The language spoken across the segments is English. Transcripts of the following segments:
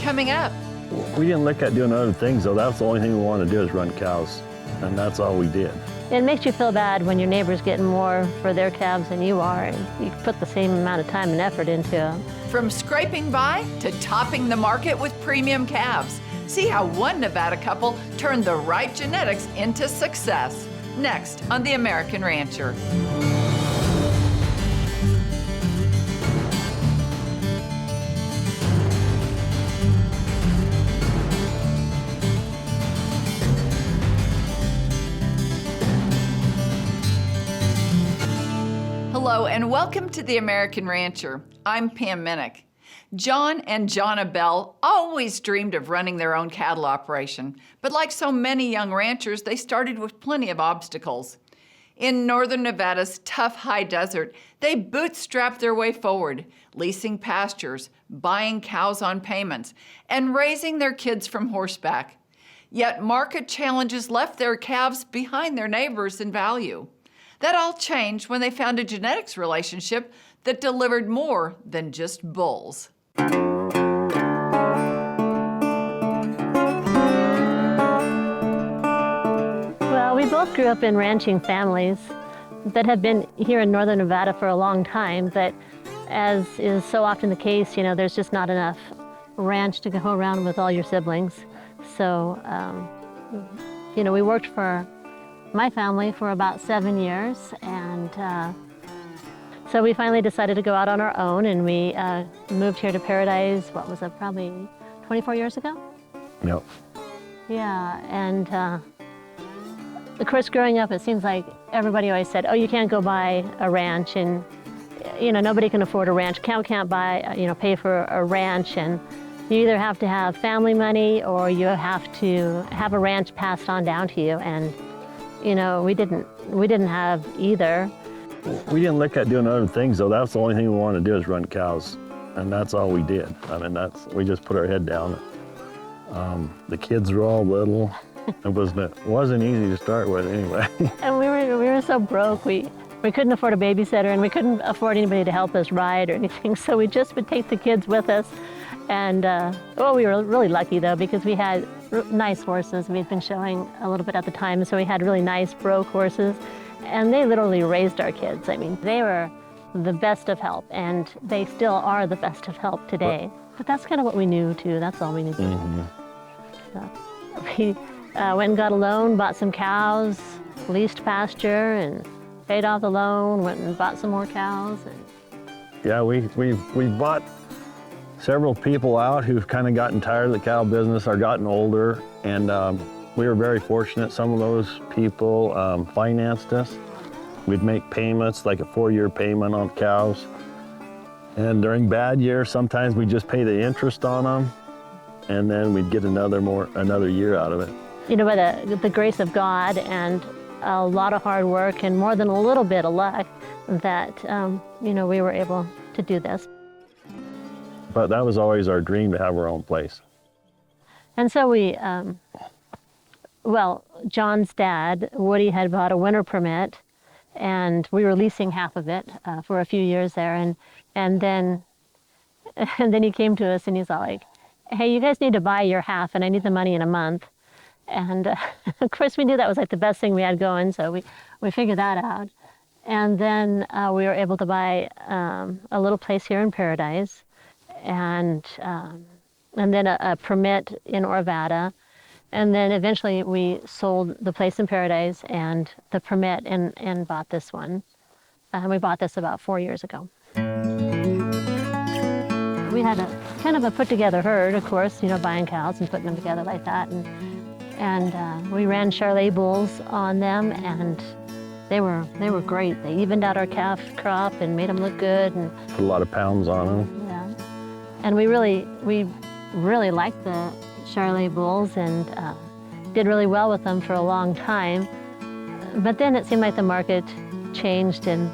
coming up. We didn't look at doing other things, though. That's the only thing we wanted to do is run cows, and that's all we did. It makes you feel bad when your neighbor's getting more for their calves than you are, and you put the same amount of time and effort into them. From scraping by to topping the market with premium calves. See how one Nevada couple turned the right genetics into success. Next on The American Rancher. Hello and welcome to The American Rancher. I'm Pam Minnick. John and Jhona Bell always dreamed of running their own cattle operation, but like so many young ranchers, they started with plenty of obstacles. In northern Nevada's tough high desert, they bootstrapped their way forward, leasing pastures, buying cows on payments, and raising their kids from horseback. Yet market challenges left their calves behind their neighbors in value. That all changed when they found a genetics relationship that delivered more than just bulls. Well, we both grew up in ranching families that have been here in northern Nevada for a long time, but as is so often the case, there's just not enough ranch to go around with all your siblings. So, we worked for my family for about 7 years, and so we finally decided to go out on our own, and we moved here to Paradise, what was it, probably 24 years ago? Yep. Yeah, and of course, growing up, it seems like everybody always said, oh, you can't go buy a ranch, and nobody can afford a ranch. Cow can't buy, pay for a ranch, and you either have to have family money or you have to have a ranch passed on down to you, and we didn't have either. We didn't look at doing other things, though. That's the only thing we wanted to do is run cows, and that's all we did. I mean, we just put our head down. The kids were all little. It wasn't easy to start with anyway. And we were so broke. We couldn't afford a babysitter, and we couldn't afford anybody to help us ride or anything. So we just would take the kids with us. And we were really lucky though, because we had nice horses. We'd been showing a little bit at the time, so we had really nice broke horses, and they literally raised our kids. I mean, they were the best of help, and they still are the best of help today. But that's kind of what we knew too. That's all we knew. Mm-hmm. So we went and got a loan, bought some cows, leased pasture, and paid off the loan. Went and bought some more cows. And yeah, we bought several people out who've kind of gotten tired of the cow business or gotten older, and we were very fortunate. Some of those people financed us. We'd make payments, like a 4-year payment on cows. And during bad years, sometimes we'd just pay the interest on them, and then we'd get another year out of it. By the grace of God and a lot of hard work and more than a little bit of luck, that we were able to do this. But that was always our dream, to have our own place. And so we, John's dad, Woody, had bought a winter permit, and we were leasing half of it for a few years there. And then he came to us and he's all like, hey, you guys need to buy your half, and I need the money in a month. And of course we knew that was like the best thing we had going, so we figured that out. And then we were able to buy a little place here in Paradise, and then a permit in Orvada, and then eventually we sold the place in Paradise and the permit and bought this one. We bought this about 4 years ago. We had a kind of a put-together herd, of course, buying cows and putting them together like that, and we ran Charolais bulls on them, and they were great. They evened out our calf crop and made them look good, and put a lot of pounds on them. And we really liked the Charolais bulls and did really well with them for a long time. But then it seemed like the market changed, and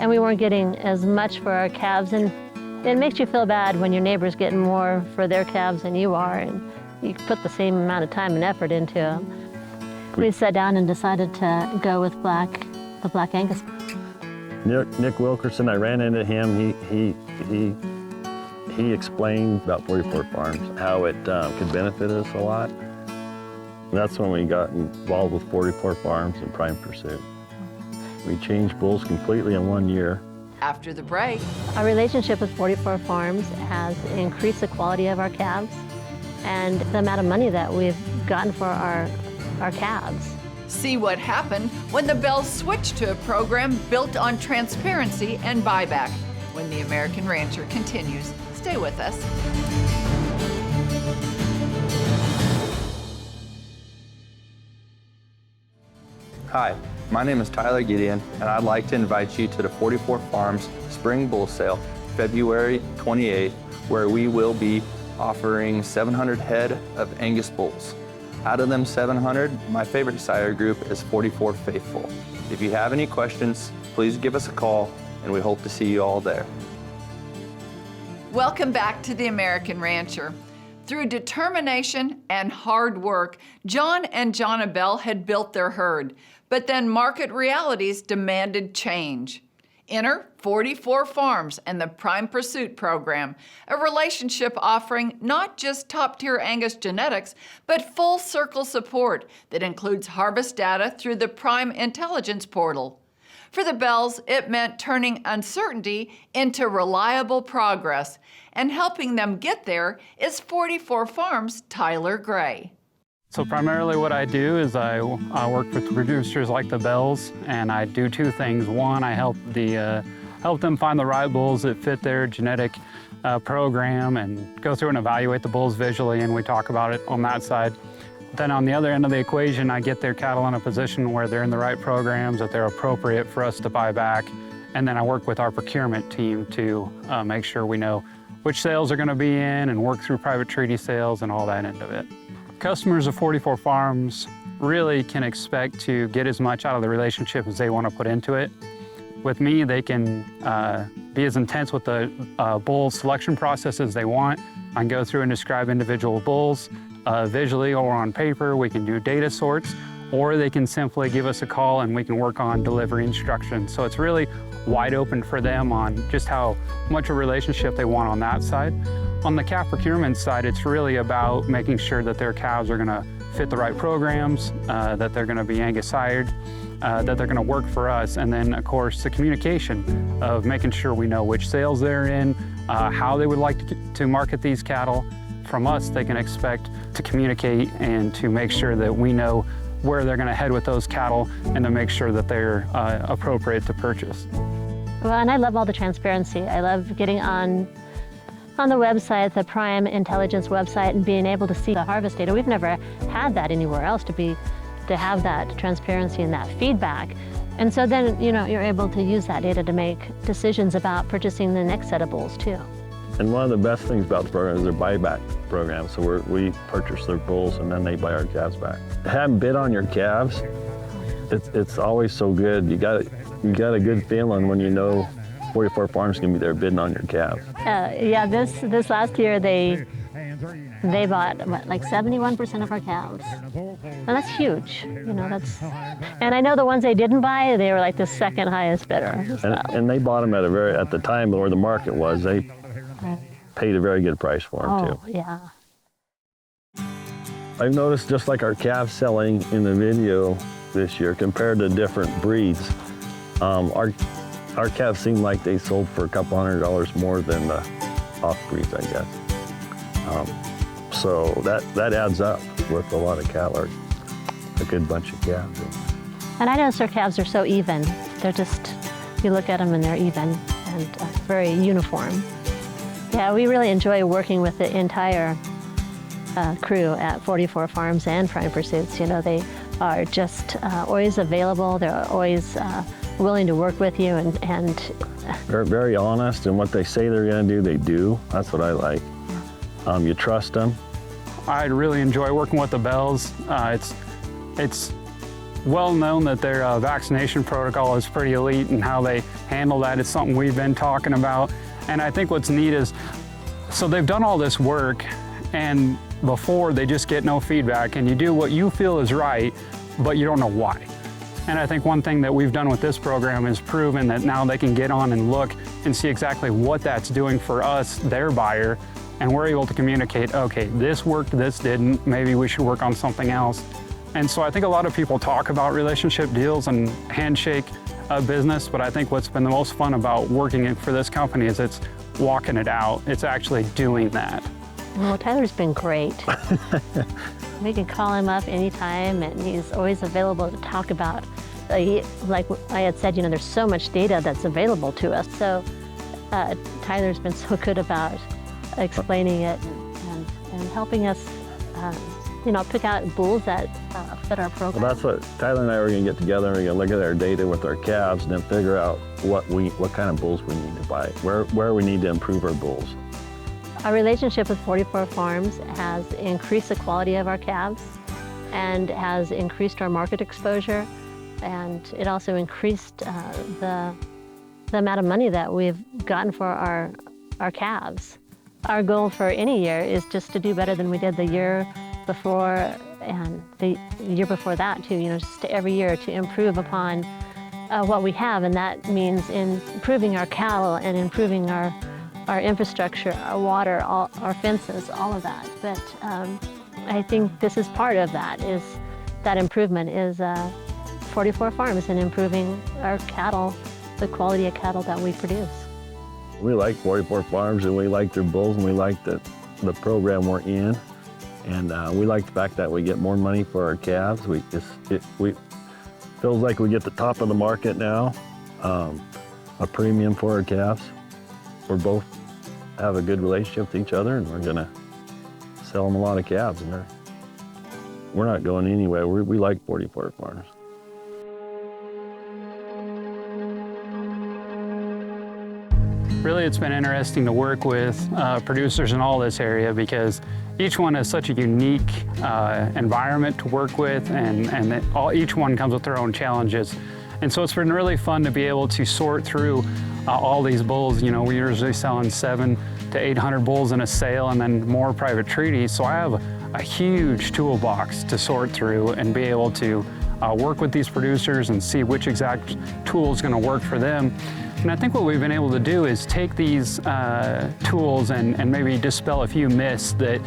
we weren't getting as much for our calves. And it makes you feel bad when your neighbor's getting more for their calves than you are, and you put the same amount of time and effort into them. We sat down and decided to go with the Black Angus. Nick Wilkerson, I ran into him. He explained about 44 Farms, how it could benefit us a lot. And that's when we got involved with 44 Farms and Prime Pursuit. We changed bulls completely in 1 year. After the break, Our relationship with 44 Farms has increased the quality of our calves and the amount of money that we've gotten for our calves. see what happened when the Bells switched to a program built on transparency and buyback. When the American Rancher continues. Stay with us. Hi, my name is Tyler Gideon, and I'd like to invite you to the 44 Farms Spring Bull Sale, February 28th, where we will be offering 700 head of Angus bulls. Out of them 700, my favorite sire group is 44 Faithful. If you have any questions, please give us a call, and we hope to see you all there. Welcome back to the American Rancher. Through determination and hard work, John and Jhona Bell had built their herd, but then market realities demanded change. Enter 44 Farms and the Prime Pursuit program, a relationship offering not just top-tier Angus genetics, but full-circle support that includes harvest data through the Prime Intelligence portal. For the Bells, it meant turning uncertainty into reliable progress, and helping them get there is 44 Farms' Tyler Gray. So primarily what I do is I work with producers like the Bells, and I do two things. One, I help them find the right bulls that fit their genetic program and go through and evaluate the bulls visually, and we talk about it on that side. Then on the other end of the equation, I get their cattle in a position where they're in the right programs, that they're appropriate for us to buy back. And then I work with our procurement team to make sure we know which sales are going to be in and work through private treaty sales and all that end of it. Customers of 44 Farms really can expect to get as much out of the relationship as they want to put into it. With me, they can be as intense with the bull selection process as they want. I can go through and describe individual bulls visually or on paper. We can do data sorts, or they can simply give us a call and we can work on delivery instructions. So it's really wide open for them on just how much a relationship they want on that side. On the calf procurement side, it's really about making sure that their calves are going to fit the right programs, that they're going to be Angus sired, that they're going to work for us, and then of course the communication of making sure we know which sales they're in, how they would like to market these cattle. From us, they can expect to communicate and to make sure that we know where they're going to head with those cattle and to make sure that they're appropriate to purchase. Well, and I love all the transparency. I love getting on the website, the Prime Intelligence website, and being able to see the harvest data. We've never had that anywhere else, to have that transparency and that feedback. And so then, you're able to use that data to make decisions about purchasing the next set of bulls too. And one of the best things about the program is their buyback program. So we purchase their bulls and then they buy our calves back. Having bid on your calves, it's always so good. You got a good feeling when you know 44 Farms can be there bidding on your calves. Yeah, this last year they bought like 71% of our calves. And that's huge. And I know the ones they didn't buy, they were like the second highest bidder. So. And they bought them at the time where the market was. They paid a very good price for them too. Oh, yeah. I've noticed just like our calves selling in the video this year compared to different breeds, our calves seem like they sold for a couple $100 more than the off breeds, I guess. So that adds up with a lot of cattle, or a good bunch of calves. And I notice our calves are so even. They're just, you look at them and they're even and very uniform. Yeah, we really enjoy working with the entire crew at 44 Farms and Prime Pursuits. They are just always available. They're always willing to work with you and They're very honest, and what they say they're going to do, they do. That's what I like. You trust them. I really enjoy working with the Bells. It's well known that their vaccination protocol is pretty elite, and how they handle that is something we've been talking about. And I think what's neat is, so they've done all this work, and before they just get no feedback, and you do what you feel is right, but you don't know why. And I think one thing that we've done with this program is proven that now they can get on and look and see exactly what that's doing for us, their buyer, and we're able to communicate, okay, this worked, this didn't, maybe we should work on something else. And so I think a lot of people talk about relationship deals and handshake business, but I think what's been the most fun about working for this company is it's walking it out. It's actually doing that. Well, Tyler's been great. We can call him up anytime, and he's always available to talk about. Like I had said, there's so much data that's available to us. So Tyler's been so good about explaining it and helping us, pick out bulls that fit our program. Well, that's what Tyler and I are going to get together and we're going to look at our data with our calves and then figure out what kind of bulls we need to buy, where we need to improve our bulls. Our relationship with 44 Farms has increased the quality of our calves and has increased our market exposure, and it also increased the amount of money that we've gotten for our calves. Our goal for any year is just to do better than we did the year before and the year before that too, just every year to improve upon what we have, and that means improving our cattle and improving our infrastructure, our water, our fences, all of that. But I think this is part of that, is that improvement is 44 Farms and improving our cattle, the quality of cattle that we produce. We like 44 Farms and we like their bulls and we like the program we're in. And we like the fact that we get more money for our calves. It feels like we get the top of the market now, a premium for our calves. We're both have a good relationship with each other, and we're gonna sell them a lot of calves. And we're not going anywhere. We like 44 Farms. Really, it's been interesting to work with producers in all this area because each one has such a unique environment to work with, and each one comes with their own challenges. And so it's been really fun to be able to sort through all these bulls. We're usually selling 700 to 800 bulls in a sale and then more private treaties. So I have a huge toolbox to sort through and be able to work with these producers and see which exact tool is going to work for them. And I think what we've been able to do is take these tools and maybe dispel a few myths that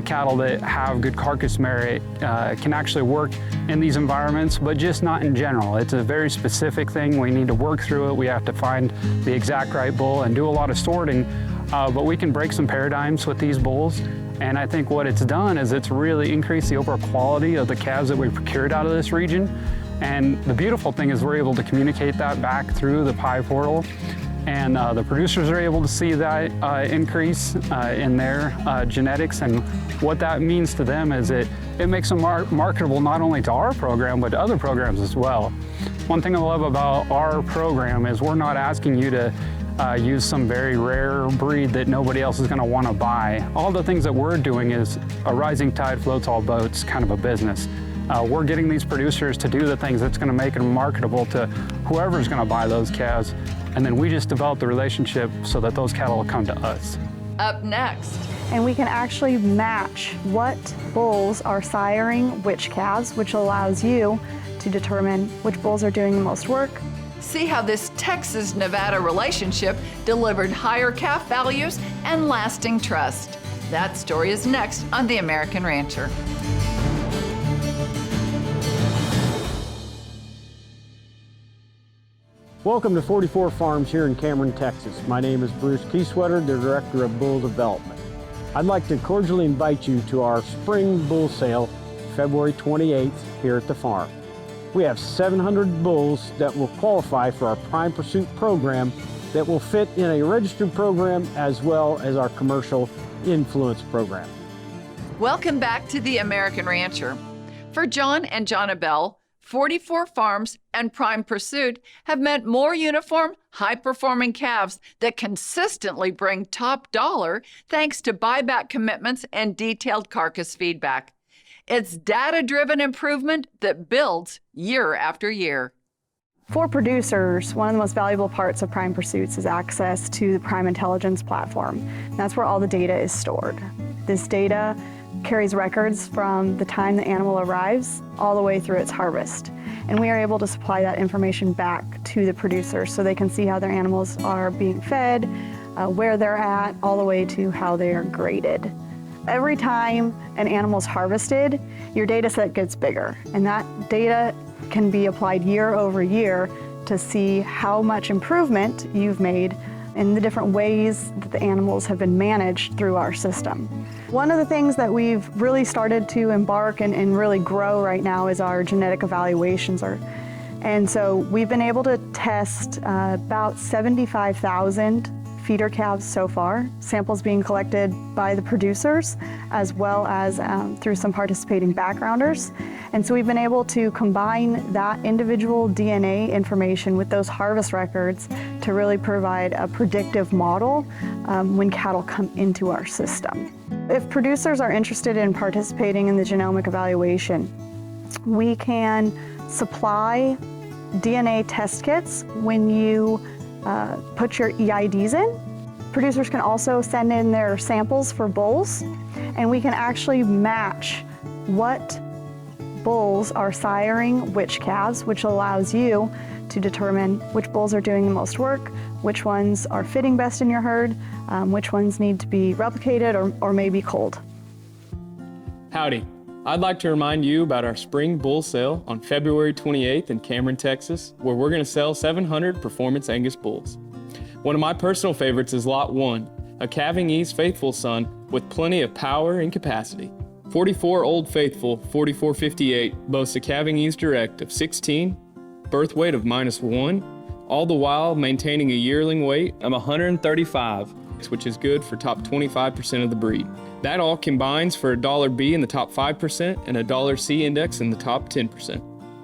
cattle that have good carcass merit can actually work in these environments, but just not in general. It's a very specific thing. We need to work through it. We have to find the exact right bull and do a lot of sorting, but we can break some paradigms with these bulls. And I think what it's done is it's really increased the overall quality of the calves that we procured out of this region. And the beautiful thing is we're able to communicate that back through the PI portal, and the producers are able to see that increase in their genetics, and what that means to them is it makes them marketable not only to our program but to other programs as well. One thing I love about our program is we're not asking you to use some very rare breed that nobody else is going to want to buy. All the things that we're doing is a rising tide floats all boats kind of a business. We're getting these producers to do the things that's going to make them marketable to whoever's going to buy those calves, and then we just develop the relationship so that those cattle will come to us. Up next. And we can actually match what bulls are siring which calves, which allows you to determine which bulls are doing the most work. See how this Texas-Nevada relationship delivered higher calf values and lasting trust. That story is next on The American Rancher. Welcome to 44 Farms here in Cameron, Texas. My name is Bruce Kieswetter, the Director of Bull Development. I'd like to cordially invite you to our spring bull sale, February 28th, here at the farm. We have 700 bulls that will qualify for our Prime Pursuit program that will fit in a registered program as well as our commercial influence program. Welcome back to The American Rancher. For John and Jhona Bell, 44 Farms and Prime Pursuit have meant more uniform, high-performing calves that consistently bring top dollar thanks to buyback commitments and detailed carcass feedback. It's data-driven improvement that builds year after year. For producers, one of the most valuable parts of Prime Pursuits is access to the Prime Intelligence platform. That's where all the data is stored. This data carries records from the time the animal arrives all the way through its harvest. And we are able to supply that information back to the producers so they can see how their animals are being fed, where they're at, all the way to how they are graded. Every time an animal's harvested, your data set gets bigger, and that data can be applied year over year to see how much improvement you've made in the different ways that the animals have been managed through our system. One of the things that we've really started to embark and really grow right now is our genetic evaluations. And so we've been able to test about 75,000 feeder calves so far, samples being collected by the producers as well as through some participating backgrounders. And so we've been able to combine that individual DNA information with those harvest records to really provide a predictive model when cattle come into our system. If producers are interested in participating in the genomic evaluation, we can supply DNA test kits when you put your EIDs in. Producers can also send in their samples for bulls, and we can actually match what bulls are siring which calves, which allows you to determine which bulls are doing the most work, which ones are fitting best in your herd, which ones need to be replicated or maybe culled. Howdy. I'd like to remind you about our spring bull sale on February 28th in Cameron, Texas, where we're going to sell 700 Performance Angus bulls. One of my personal favorites is Lot 1, a calving ease faithful son with plenty of power and capacity. 44 Old Faithful 4458 boasts a calving ease direct of 16, birth weight of -1, all the while maintaining a yearling weight of 135, which is good for top 25% of the breed. That all combines for a $B in the top 5% and a $C index in the top 10%.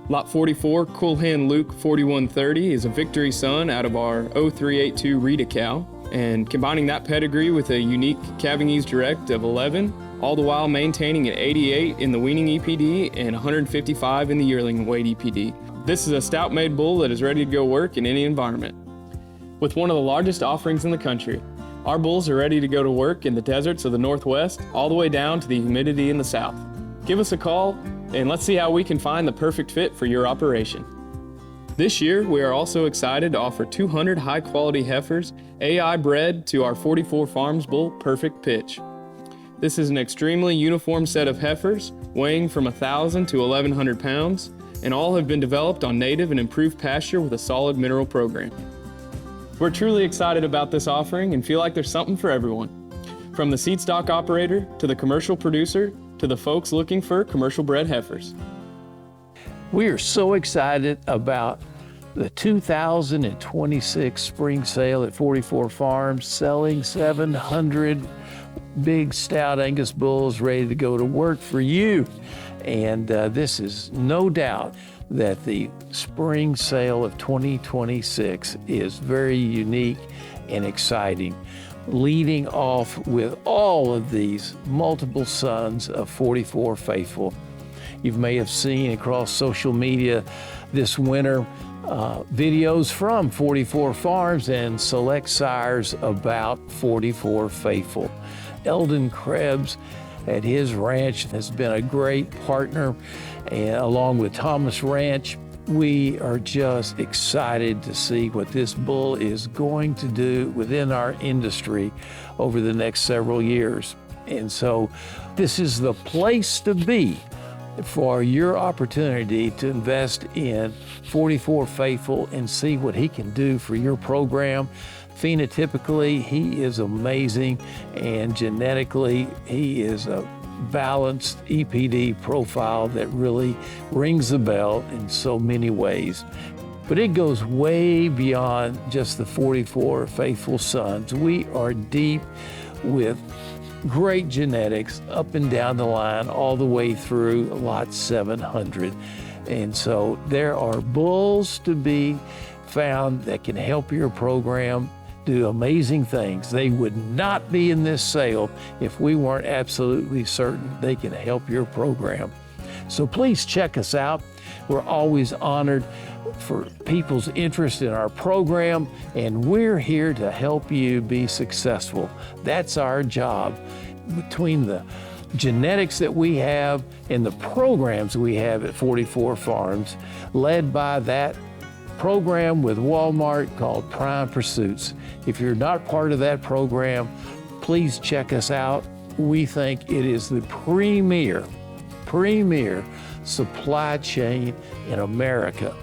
Lot 44, Cool Hen Luke 4130 is a victory son out of our 0382 Rita cow, and combining that pedigree with a unique calving ease direct of 11, all the while maintaining an 88 in the weaning EPD and 155 in the yearling weight EPD. This is a stout-made bull that is ready to go work in any environment. With one of the largest offerings in the country, our bulls are ready to go to work in the deserts of the Northwest, all the way down to the humidity in the South. Give us a call, and let's see how we can find the perfect fit for your operation. This year, we are also excited to offer 200 high-quality heifers AI bred to our 44 Farms Bull Perfect Pitch. This is an extremely uniform set of heifers, weighing from 1,000 to 1,100 pounds, and all have been developed on native and improved pasture with a solid mineral program. We're truly excited about this offering and feel like there's something for everyone. From the seed stock operator to the commercial producer to the folks looking for commercial bred heifers. We are so excited about the 2026 spring sale at 44 Farms, selling 700 big stout Angus bulls ready to go to work for you. And this is no doubt that the spring sale of 2026 is very unique and exciting, leading off with all of these multiple sons of 44 Faithful. You may have seen across social media this winter videos from 44 Farms and select sires about 44 Faithful. Eldon Krebs at his ranch has been a great partner, and along with Thomas Ranch, we are just excited to see what this bull is going to do within our industry over the next several years. And so this is the place to be for your opportunity to invest in 44 Faithful and see what he can do for your program. Phenotypically, he is amazing, and genetically, he is a balanced EPD profile that really rings the bell in so many ways. But it goes way beyond just the 44 Faithful sons. We are deep with great genetics up and down the line, all the way through lot 700. And so there are bulls to be found that can help your program do amazing things. They would not be in this sale if we weren't absolutely certain they can help your program. So please check us out. We're always honored for people's interest in our program, and we're here to help you be successful. That's our job. Between the genetics that we have and the programs we have at 44 Farms, led by that program with Walmart called Prime Pursuits. If you're not part of that program, please check us out. We think it is the premier supply chain in America.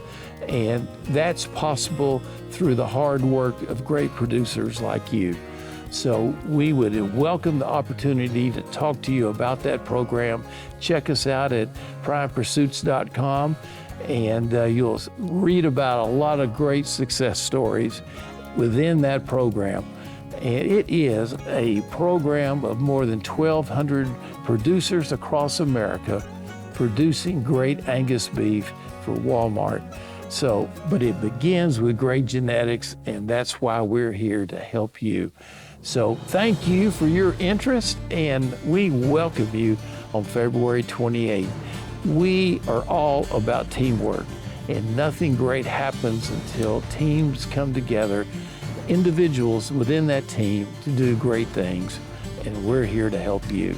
And that's possible through the hard work of great producers like you. So we would welcome the opportunity to talk to you about that program. Check us out at primepursuits.com, and you'll read about a lot of great success stories within that program. And it is a program of more than 1,200 producers across America producing great Angus beef for Walmart. So, but it begins with great genetics, and that's why we're here to help you. So thank you for your interest, and we welcome you on February 28th. We are all about teamwork, and nothing great happens until teams come together, individuals within that team to do great things, and we're here to help you.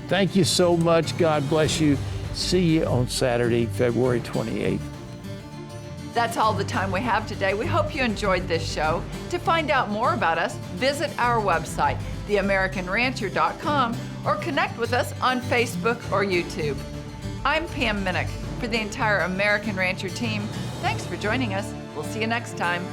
Thank you so much. God bless you. See you on Saturday, February 28th. That's all the time we have today. We hope you enjoyed this show. To find out more about us, visit our website, theamericanrancher.com, or connect with us on Facebook or YouTube. I'm Pam Minnick. For the entire American Rancher team, thanks for joining us. We'll see you next time.